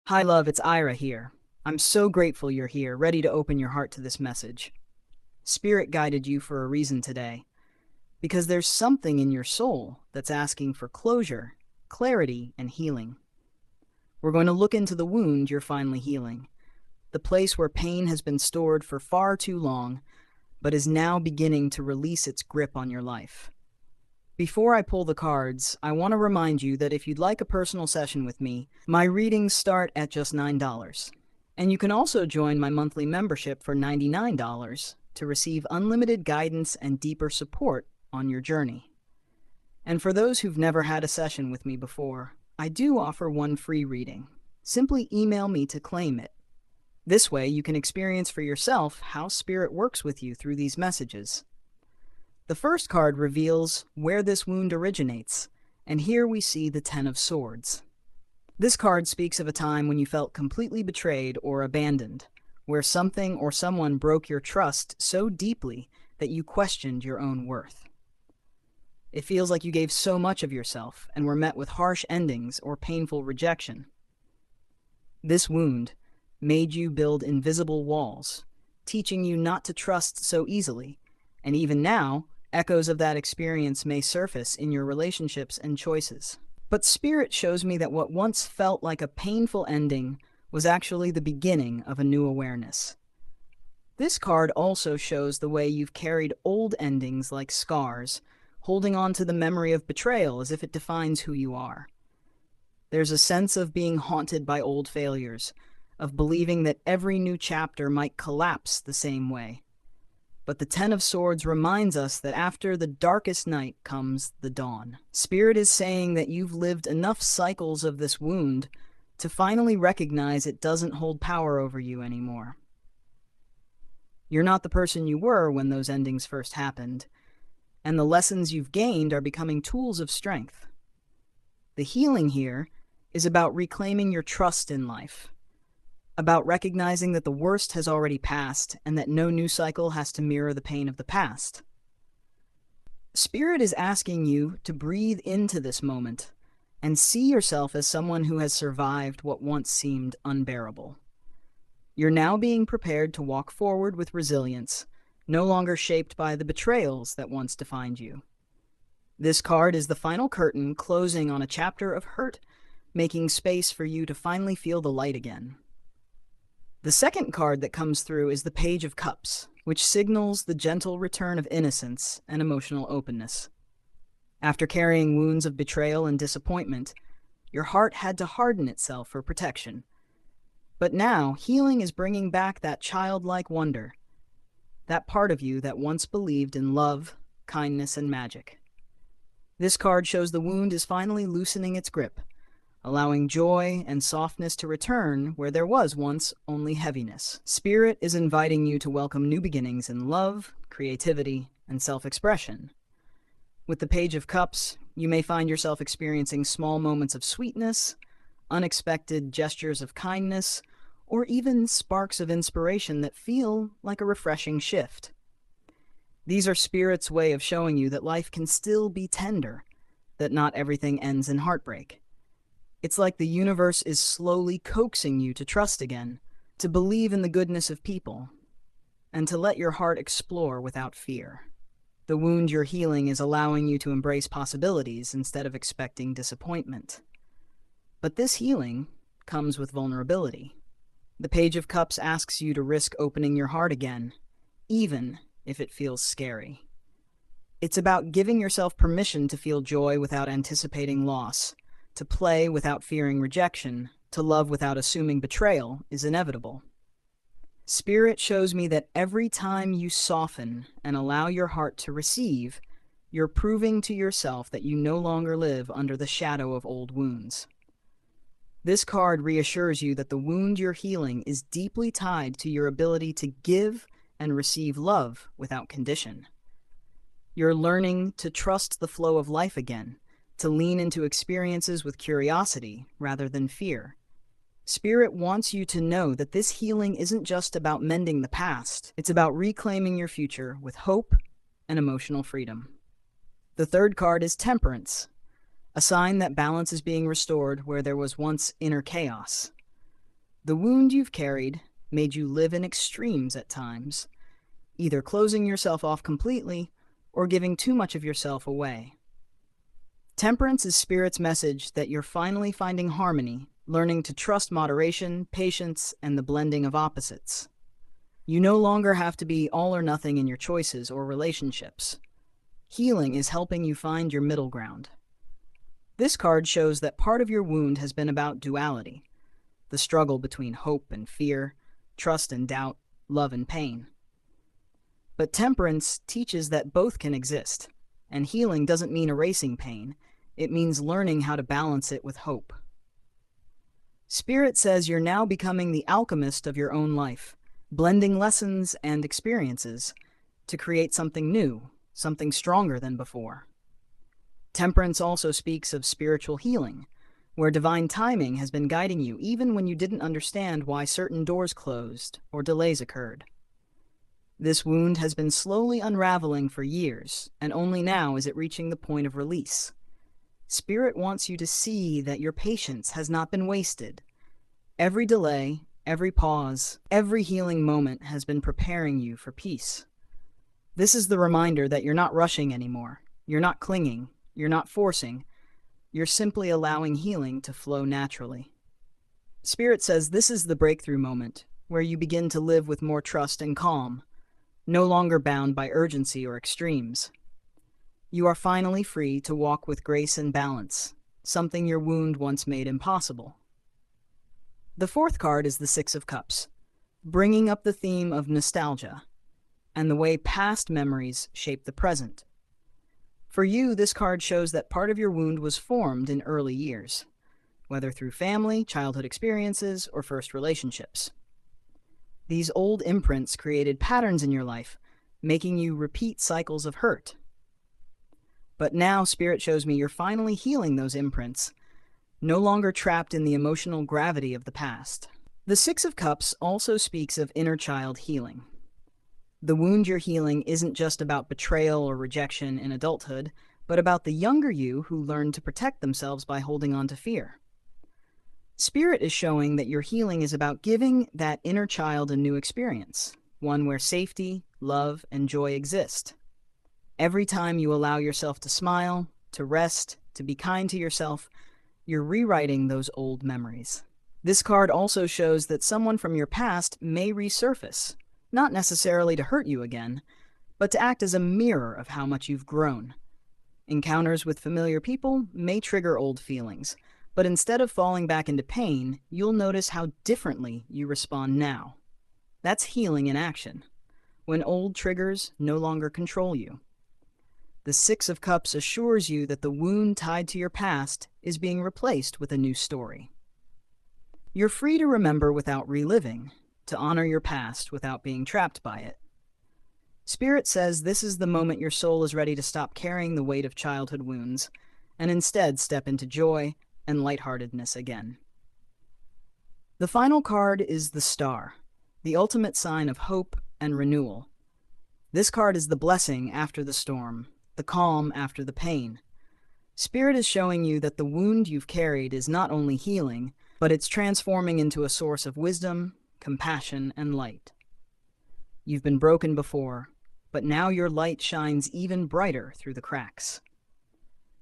Hi, love, it's Ira here. I'm so grateful you're here, ready to open your heart to this message. Spirit guided you for a reason today, because there's something in your soul that's asking for closure, clarity, and healing. We're going to look into the wound you're finally healing, the place where pain has been stored for far too long, but is now beginning to release its grip on your life. Before I pull the cards, I want to remind you that if you'd like a personal session with me, my readings start at just $9. And you can also join my monthly membership for $99 to receive unlimited guidance and deeper support on your journey. And for those who've never had a session with me before, I do offer one free reading. Simply email me to claim it. This way, you can experience for yourself how Spirit works with you through these messages. The first card reveals where this wound originates, and here we see the Ten of Swords. This card speaks of a time when you felt completely betrayed or abandoned, where something or someone broke your trust so deeply that you questioned your own worth. It feels like you gave so much of yourself and were met with harsh endings or painful rejection. This wound made you build invisible walls, teaching you not to trust so easily, and even now, echoes of that experience may surface in your relationships and choices. But Spirit shows me that what once felt like a painful ending was actually the beginning of a new awareness. This card also shows the way you've carried old endings like scars, holding on to the memory of betrayal as if it defines who you are. There's a sense of being haunted by old failures, of believing that every new chapter might collapse the same way. But the Ten of Swords reminds us that after the darkest night comes the dawn. Spirit is saying that you've lived enough cycles of this wound to finally recognize it doesn't hold power over you anymore. You're not the person you were when those endings first happened, and the lessons you've gained are becoming tools of strength. The healing here is about reclaiming your trust in life, about recognizing that the worst has already passed and that no new cycle has to mirror the pain of the past. Spirit is asking you to breathe into this moment and see yourself as someone who has survived what once seemed unbearable. You're now being prepared to walk forward with resilience, no longer shaped by the betrayals that once defined you. This card is the final curtain closing on a chapter of hurt, making space for you to finally feel the light again. The second card that comes through is the Page of Cups, which signals the gentle return of innocence and emotional openness. After carrying wounds of betrayal and disappointment, your heart had to harden itself for protection. But now, healing is bringing back that childlike wonder, that part of you that once believed in love, kindness, and magic. This card shows the wound is finally loosening its grip, allowing joy and softness to return where there was once only heaviness. Spirit is inviting you to welcome new beginnings in love, creativity, and self-expression. With the Page of Cups, you may find yourself experiencing small moments of sweetness, unexpected gestures of kindness, or even sparks of inspiration that feel like a refreshing shift. These are Spirit's way of showing you that life can still be tender, that not everything ends in heartbreak. It's like the universe is slowly coaxing you to trust again, to believe in the goodness of people, and to let your heart explore without fear. The wound you're healing is allowing you to embrace possibilities instead of expecting disappointment. But this healing comes with vulnerability. The Page of Cups asks you to risk opening your heart again, even if it feels scary. It's about giving yourself permission to feel joy without anticipating loss, to play without fearing rejection, to love without assuming betrayal is inevitable. Spirit shows me that every time you soften and allow your heart to receive, you're proving to yourself that you no longer live under the shadow of old wounds. This card reassures you that the wound you're healing is deeply tied to your ability to give and receive love without condition. You're learning to trust the flow of life again, to lean into experiences with curiosity rather than fear. Spirit wants you to know that this healing isn't just about mending the past, it's about reclaiming your future with hope and emotional freedom. The third card is Temperance, a sign that balance is being restored where there was once inner chaos. The wound you've carried made you live in extremes at times, either closing yourself off completely or giving too much of yourself away. Temperance is Spirit's message that you're finally finding harmony, learning to trust moderation, patience, and the blending of opposites. You no longer have to be all or nothing in your choices or relationships. Healing is helping you find your middle ground. This card shows that part of your wound has been about duality, the struggle between hope and fear, trust and doubt, love and pain. But temperance teaches that both can exist, and healing doesn't mean erasing pain. It means learning how to balance it with hope. Spirit says you're now becoming the alchemist of your own life, blending lessons and experiences to create something new, something stronger than before. Temperance also speaks of spiritual healing, where divine timing has been guiding you even when you didn't understand why certain doors closed or delays occurred. This wound has been slowly unraveling for years, and only now is it reaching the point of release. Spirit wants you to see that your patience has not been wasted. Every delay, every pause, every healing moment has been preparing you for peace. This is the reminder that you're not rushing anymore. You're not clinging. You're not forcing. You're simply allowing healing to flow naturally. Spirit says this is the breakthrough moment, where you begin to live with more trust and calm, no longer bound by urgency or extremes. You are finally free to walk with grace and balance, something your wound once made impossible. The fourth card is the Six of Cups, bringing up the theme of nostalgia and the way past memories shape the present. For you, this card shows that part of your wound was formed in early years, whether through family, childhood experiences, or first relationships. These old imprints created patterns in your life, making you repeat cycles of hurt. But now Spirit shows me you're finally healing those imprints, no longer trapped in the emotional gravity of the past. The Six of Cups also speaks of inner child healing. The wound you're healing isn't just about betrayal or rejection in adulthood, but about the younger you who learned to protect themselves by holding on to fear. Spirit is showing that your healing is about giving that inner child a new experience, one where safety, love, and joy exist. Every time you allow yourself to smile, to rest, to be kind to yourself, you're rewriting those old memories. This card also shows that someone from your past may resurface, not necessarily to hurt you again, but to act as a mirror of how much you've grown. Encounters with familiar people may trigger old feelings, but instead of falling back into pain, you'll notice how differently you respond now. That's healing in action, when old triggers no longer control you. The Six of Cups assures you that the wound tied to your past is being replaced with a new story. You're free to remember without reliving, to honor your past without being trapped by it. Spirit says this is the moment your soul is ready to stop carrying the weight of childhood wounds and instead step into joy and lightheartedness again. The final card is the Star, the ultimate sign of hope and renewal. This card is the blessing after the storm, the calm after the pain. Spirit is showing you that the wound you've carried is not only healing, but it's transforming into a source of wisdom, compassion, and light. You've been broken before, but now your light shines even brighter through the cracks.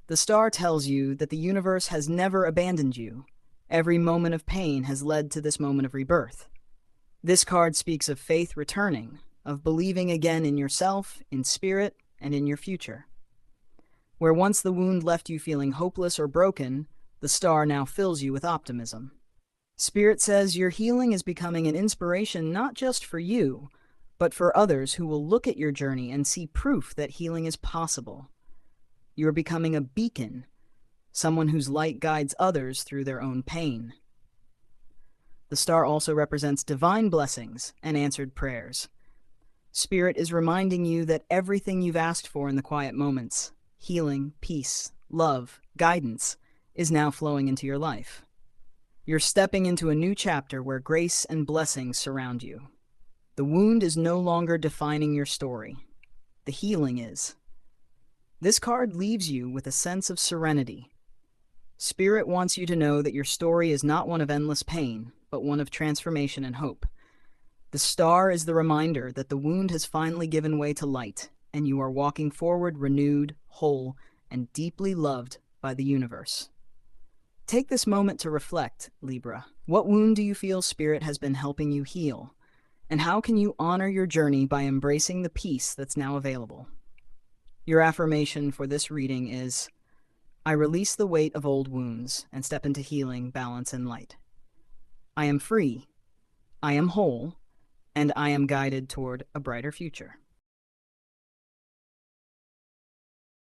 The Star tells you that the universe has never abandoned you. Every moment of pain has led to this moment of rebirth. This card speaks of faith returning, of believing again in yourself, in spirit, and in your future. Where once the wound left you feeling hopeless or broken, the Star now fills you with optimism. Spirit says your healing is becoming an inspiration not just for you, but for others who will look at your journey and see proof that healing is possible. You are becoming a beacon, someone whose light guides others through their own pain. The Star also represents divine blessings and answered prayers. Spirit is reminding you that everything you've asked for in the quiet moments, healing, peace, love, guidance, is now flowing into your life. You're stepping into a new chapter where grace and blessings surround you. The wound is no longer defining your story. The healing is. This card leaves you with a sense of serenity. Spirit wants you to know that your story is not one of endless pain, but one of transformation and hope. The star is the reminder that the wound has finally given way to light, and you are walking forward renewed, whole, and deeply loved by the universe. Take this moment to reflect, Libra. What wound do you feel Spirit has been helping you heal? And how can you honor your journey by embracing the peace that's now available? Your affirmation for this reading is, I release the weight of old wounds and step into healing, balance, and light. I am free, I am whole, and I am guided toward a brighter future.